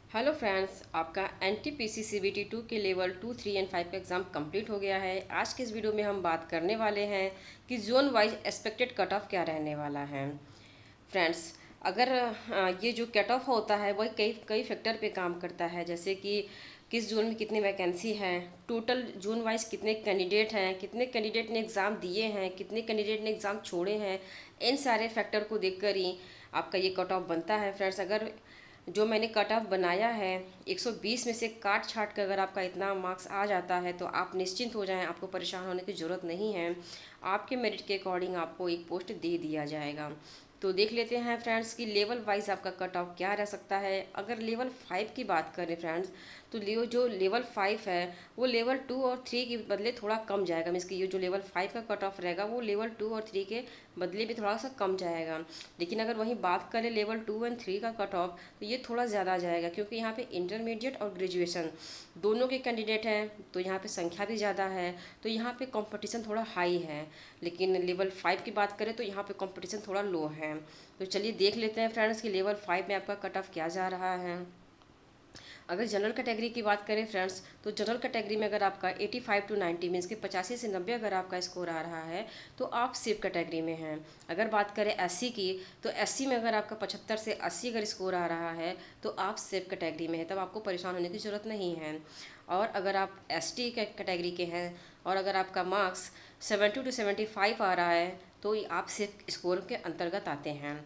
Hello friends, आपका N T P C C B T 2 के level 2, 3 and 5 का exam complete हो गया है। आज के इस वीडियो में हम बात करने वाले हैं कि zone wise expected cut off क्या रहने वाला है। फ्रेंड्स, अगर ये जो कट ऑफ होता है वही कई कई फैक्टर पे काम करता है, जैसे कि किस जोन में कितनी वैकेंसी है, टोटल जोन वाइज कितने कैंडिडेट हैं, कितने कैंडिडेट ने एग्ज़ाम दिए हैं, कितने कैंडिडेट ने एग्ज़ाम छोड़े हैं। इन सारे फैक्टर को देखकर ही आपका ये कट ऑफ बनता है। फ्रेंड्स, अगर जो मैंने कट ऑफ बनाया है 120 में से काट छाट कर अगर आपका इतना मार्क्स आ जाता है तो आप निश्चिंत हो जाएं, आपको परेशान होने की ज़रूरत नहीं है। आपके मेरिट के अकॉर्डिंग आपको एक पोस्ट दे दिया जाएगा। तो देख लेते हैं फ्रेंड्स कि लेवल वाइज आपका कट ऑफ क्या रह सकता है। अगर लेवल 5 की बात करें फ्रेंड्स, तो जो लेवल 5 है वो लेवल 2 और 3 के बदले थोड़ा कम जाएगा। मीन्स कि ये जो लेवल 5 का कट ऑफ रहेगा वो लेवल 2 और 3 के बदले भी थोड़ा सा कम जाएगा। लेकिन अगर वहीं बात करें लेवल 2 एंड 3 का कट ऑफ, तो ये थोड़ा ज़्यादा जाएगा, क्योंकि यहाँ पे इंटरमीडिएट और ग्रेजुएशन दोनों के कैंडिडेट हैं, तो यहाँ पे संख्या भी ज़्यादा है, तो यहाँ पे कंपटीशन थोड़ा हाई है। लेकिन लेवल 5 की बात करें तो यहाँ पे कंपटीशन थोड़ा लो है। तो चलिए देख लेते हैं फ्रेंड्स कि लेवल 5 में आपका कट ऑफ क्या जा रहा है। अगर जनरल कैटेगरी की बात करें फ्रेंड्स, तो जनरल कैटेगरी में अगर आपका 85 टू 90 मीन्स के 85 से 90 अगर आपका स्कोर आ रहा है तो आप सेफ कैटेगरी में हैं। अगर बात करें एससी की, तो एससी में अगर आपका 75 से 80 अगर स्कोर आ रहा है तो आप सेफ कैटेगरी में हैं, तब आपको परेशान होने की ज़रूरत नहीं है। और अगर आप एसटी कैटेगरी के हैं और अगर आपका मार्क्स 70 टू 75 आ रहा है तो आप सेफ स्कोर के अंतर्गत आते हैं।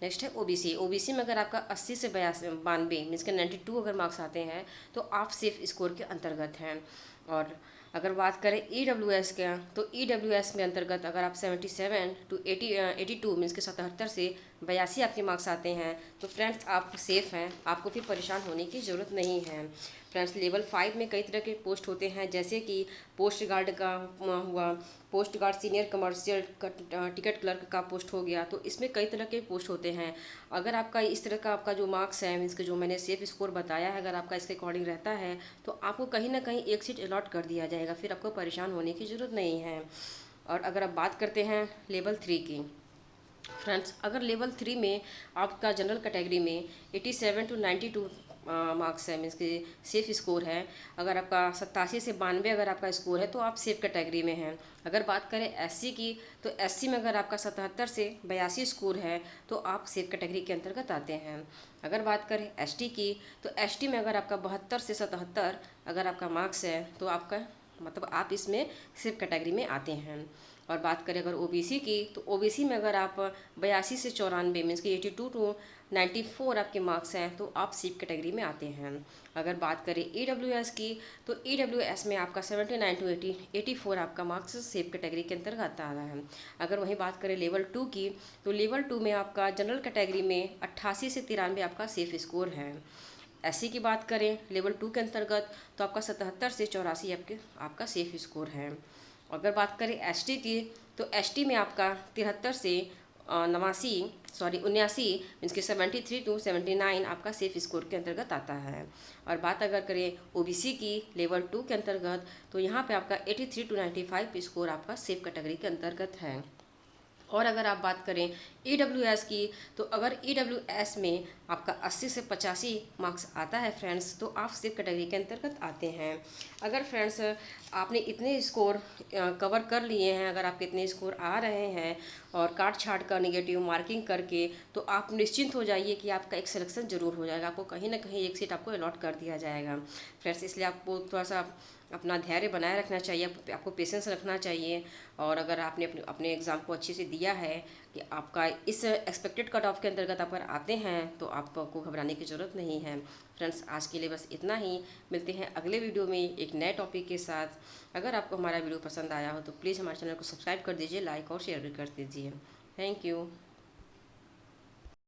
नेक्स्ट है ओबीसी। ओबीसी में अगर आपका 80 से 92 मीन्स के 92 अगर मार्क्स आते हैं तो आप सेफ स्कोर के अंतर्गत हैं। और अगर बात करें ईडब्ल्यूएस का, तो ईडब्ल्यूएस में अंतर्गत अगर आप 77 टू 82 मीन्स के 77 से 82 आपके मार्क्स आते हैं तो फ्रेंड्स आप सेफ़ हैं, आपको फिर परेशान होने की ज़रूरत नहीं है। फ्रेंड्स, लेवल 5 में कई तरह के पोस्ट होते हैं, जैसे कि पोस्ट गार्ड का हुआ, post guard senior commercial ticket clerk का पोस्ट हो गया। तो इसमें कई तरह के पोस्ट होते हैं। अगर आपका इस तरह का आपका जो मार्क्स है, मीन्स के जो मैंने सेफ स्कोर बताया है, अगर आपका इसके अकॉर्डिंग रहता है तो आपको कहीं ना कहीं एक सीट अलॉट कर दिया जाएगा, फिर आपको परेशान होने की ज़रूरत नहीं है। और अगर आप बात करते हैं लेवल 3 की, फ्रेंड्स, अगर लेवल 3 में आपका जनरल कैटेगरी में 87 टू 92 मार्क्स है, मीन्स कि सेफ स्कोर है। अगर आपका 87 से 92 अगर आपका स्कोर है तो आप सेफ कैटेगरी में हैं। अगर बात करें एससी की, तो एससी में अगर आपका 77 से 82 स्कोर है तो आप सेफ कैटेगरी के अंतर्गत आते हैं। अगर बात करें एसटी की, तो एसटी में अगर आपका 72 से 77 अगर आपका मार्क्स है तो आपका मतलब आप इसमें सेफ कैटेगरी में आते हैं। और बात करें अगर ओबीसी की, तो ओबीसी में अगर आप 82 से 94 मीन्स की 82 टू 94 आपके मार्क्स हैं तो आप सेफ कैटेगरी में आते हैं। अगर बात करें ईडब्ल्यूएस की, तो ईडब्ल्यूएस में आपका 79 टू 84 आपका मार्क्स सेफ कैटेगरी के अंतर्गत आ रहा है। अगर वहीं बात करें लेवल 2 की, तो लेवल 2 में आपका जनरल कैटेगरी में 88 से 93 आपका सेफ स्कोर है। एससी की बात करें लेवल 2 के अंतर्गत तो आपका 77 से 84 आपका सेफ स्कोर है। अगर बात करें एसटी की, तो एसटी में आपका 73 से 79 मीन्स के 73 टू 79 आपका सेफ स्कोर के अंतर्गत आता है। और बात अगर करें ओबीसी की लेवल 2 के अंतर्गत, तो यहाँ पे आपका 83 टू 95 स्कोर आपका सेफ कैटेगरी के अंतर्गत है। और अगर आप बात करें ईडब्ल्यूएस की, तो अगर ईडब्ल्यूएस में आपका 80 से 85 मार्क्स आता है फ्रेंड्स तो आप सेफ कैटेगरी के अंतर्गत आते हैं। अगर फ्रेंड्स आपने इतने स्कोर कवर कर लिए हैं, अगर आपके इतने स्कोर आ रहे हैं और काट छाट कर निगेटिव मार्किंग करके, तो आप निश्चिंत हो जाइए कि आपका एक सिलेक्शन ज़रूर हो जाएगा, आपको कहीं ना कहीं एक सीट आपको अलॉट कर दिया जाएगा। फ्रेंड्स, इसलिए आपको थोड़ा सा अपना धैर्य बनाए रखना चाहिए, आपको पेशेंस रखना चाहिए। और अगर आपने अपने एग्ज़ाम को अच्छे से दिया है कि आपका इस एक्सपेक्टेड कट ऑफ के अंतर्गत आप अगर आते हैं तो आपको घबराने की ज़रूरत नहीं है। फ्रेंड्स, आज के लिए बस इतना ही। मिलते हैं अगले वीडियो में एक नए टॉपिक के साथ। अगर आपको हमारा वीडियो पसंद आया हो तो प्लीज़ हमारे चैनल को सब्सक्राइब कर दीजिए, लाइक और शेयर भी कर दीजिए। Thank you.